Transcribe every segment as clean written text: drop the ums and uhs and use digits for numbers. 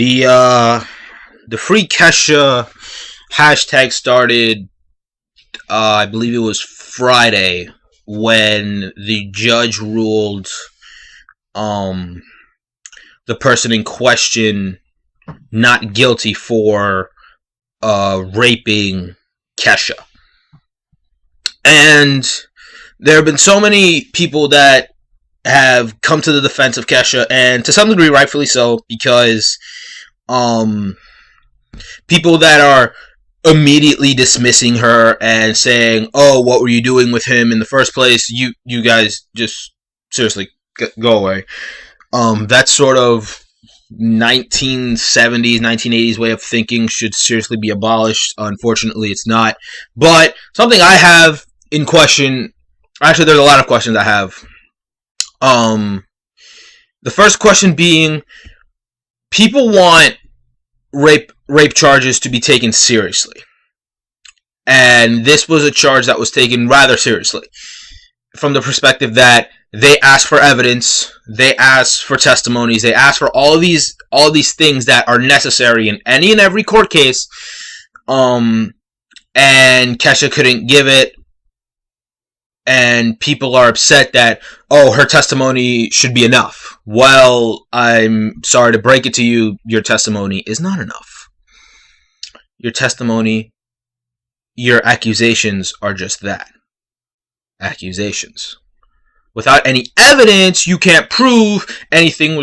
The Free Kesha hashtag started, I believe it was Friday, when the judge ruled um the person in question not guilty for raping Kesha. And there have been so many people that have come to the defense of Kesha, and to some degree rightfully so, because people that are immediately dismissing her and saying, "Oh, what were you doing with him in the first place? You guys just seriously go away." That sort of 1970s, 1980s way of thinking should seriously be abolished. Unfortunately, it's not. But something I have in question, actually, there's a lot of questions I have. The first question being, people want rape charges to be taken seriously. And this was a charge that was taken rather seriously, from the perspective that they asked for evidence, they asked for testimonies, they asked for all these things that are necessary in any and every court case. And Kesha couldn't give it, and people are upset that, oh, her testimony should be enough. Well, I'm sorry to break it to you, your testimony is not enough. Your testimony, your accusations are just that. Accusations. Without any evidence, you can't prove anything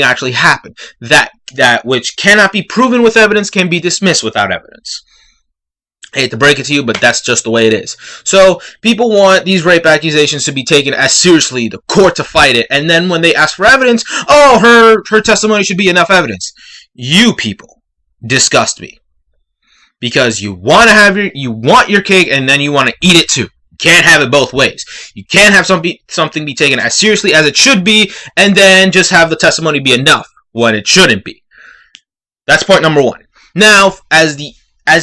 actually happened. That which cannot be proven with evidence can be dismissed without evidence. I hate to break it to you, but that's just the way it is. So people want these rape accusations to be taken as seriously, the court to fight it, and then when they ask for evidence, oh, her testimony should be enough evidence. You people disgust me, because you want your cake and then you want to eat it too. You can't have it both ways. You can't have something be taken as seriously as it should be, and then just have the testimony be enough when it shouldn't be. That's point number one. Now, as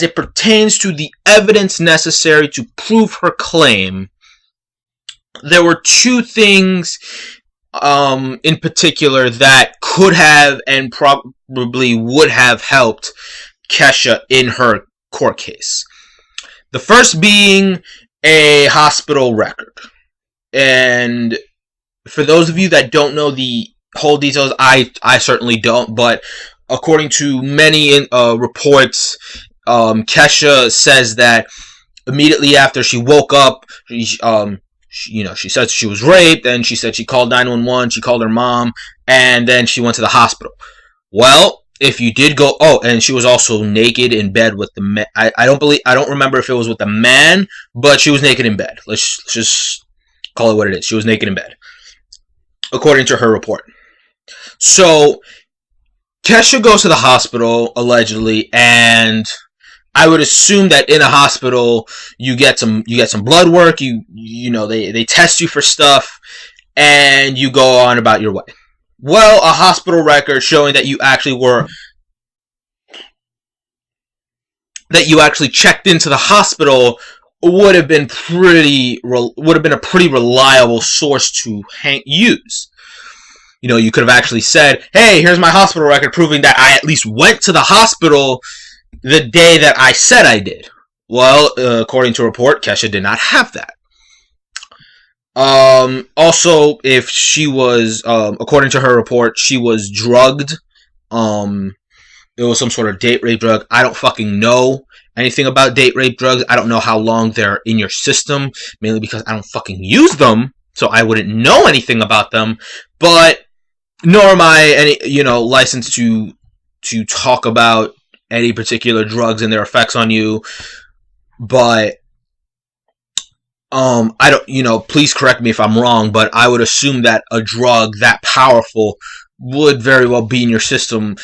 it pertains to the evidence necessary to prove her claim, there were two things in particular that could have and probably would have helped Kesha in her court case. The first being a hospital record. And for those of you that don't know the whole details, I certainly don't, but according to many reports, Kesha says that immediately after she woke up, she said she was raped, and she said she called 911, she called her mom, and then she went to the hospital. Well, if you did go, and she was also naked in bed with the man. I don't remember if it was with the man, but she was naked in bed. Let's just call it what it is. She was naked in bed, according to her report. So Kesha goes to the hospital allegedly, and I would assume that in a hospital you get some blood work. They test you for stuff, and you go on about your way. Well, a hospital record showing that you actually checked into the hospital would have been a pretty reliable source to use. You could have actually said, "Hey, here's my hospital record proving that I at least went to the hospital the day that I said I did." Well, according to report, Kesha did not have that. Also, if she was, according to her report, she was drugged. It was some sort of date rape drug. I don't fucking know anything about date rape drugs. I don't know how long they're in your system, mainly because I don't fucking use them, so I wouldn't know anything about them. But nor am I licensed to talk about any particular drugs and their effects on you. But I don't, please correct me if I'm wrong, but I would assume that a drug that powerful would very well be in your system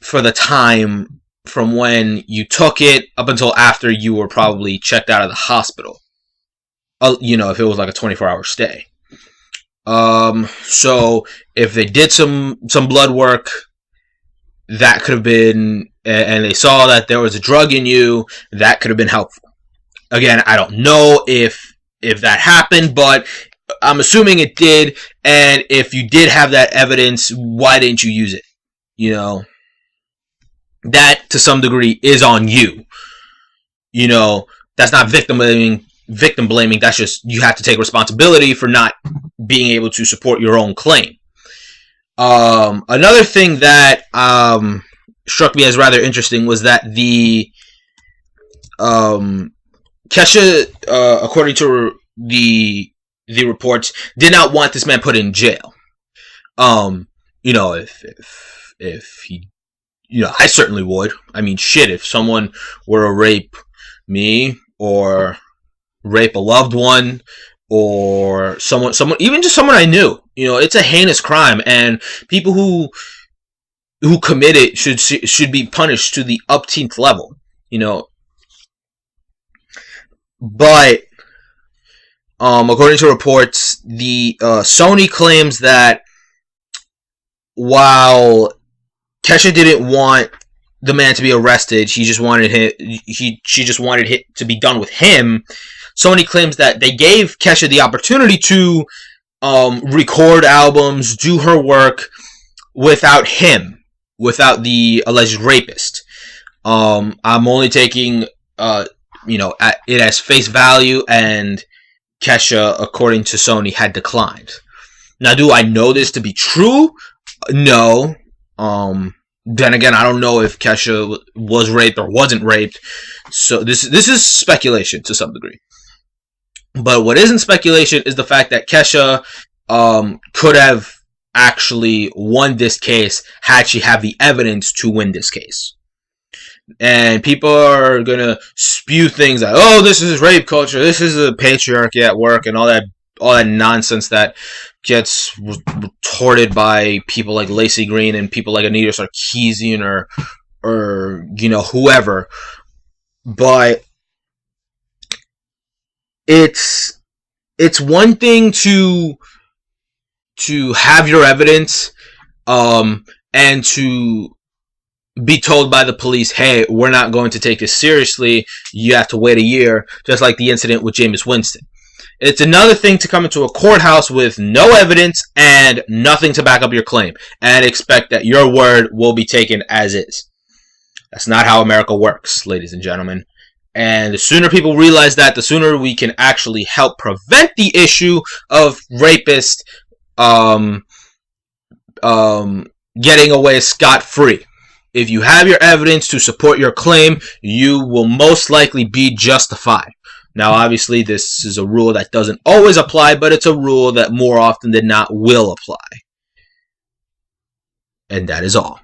for the time from when you took it up until after you were probably checked out of the hospital. If it was like a 24-hour stay. So if they did some blood work, that could have been, and they saw that there was a drug in you, that could have been helpful. Again, I don't know if that happened, but I'm assuming it did, and if you did have that evidence, why didn't you use it? that to some degree is on you. You know, that's not victim blaming. Victim blaming. That's just you have to take responsibility for not being able to support your own claim. Another thing that struck me as rather interesting was that the Kesha, according to the reports, did not want this man put in jail. You know, if he, you know, I certainly would. I mean, shit, if someone were to rape me or rape a loved one or someone, even just someone I knew, you know, it's a heinous crime, and people who commit it should be punished to the upteenth level, you know. But according to reports, the Sony claims that while Kesha didn't want the man to be arrested, she just wanted it to be done with him. Sony claims that they gave Kesha the opportunity to record albums, do her work without him, without the alleged rapist. I'm only taking it as face value, and Kesha, according to Sony, had declined. Now, do I know this to be true? No. Then again, I don't know if Kesha was raped or wasn't raped. So this is speculation to some degree. But what isn't speculation is the fact that Kesha could have actually won this case had she had the evidence to win this case. And people are gonna spew things like, "Oh, this is rape culture. This is a patriarchy at work," and all that nonsense that gets retorted by people like Lacey Green and people like Anita Sarkeesian or you know, whoever. But it's one thing to have your evidence and to be told by the police, "Hey, we're not going to take this seriously. You have to wait a year," just like the incident with Jameis Winston. It's another thing to come into a courthouse with no evidence and nothing to back up your claim and expect that your word will be taken as is. That's not how America works, ladies and gentlemen. And the sooner people realize that, the sooner we can actually help prevent the issue of rapists getting away scot-free. If you have your evidence to support your claim, you will most likely be justified. Now, obviously, this is a rule that doesn't always apply, but it's a rule that more often than not will apply. And that is all.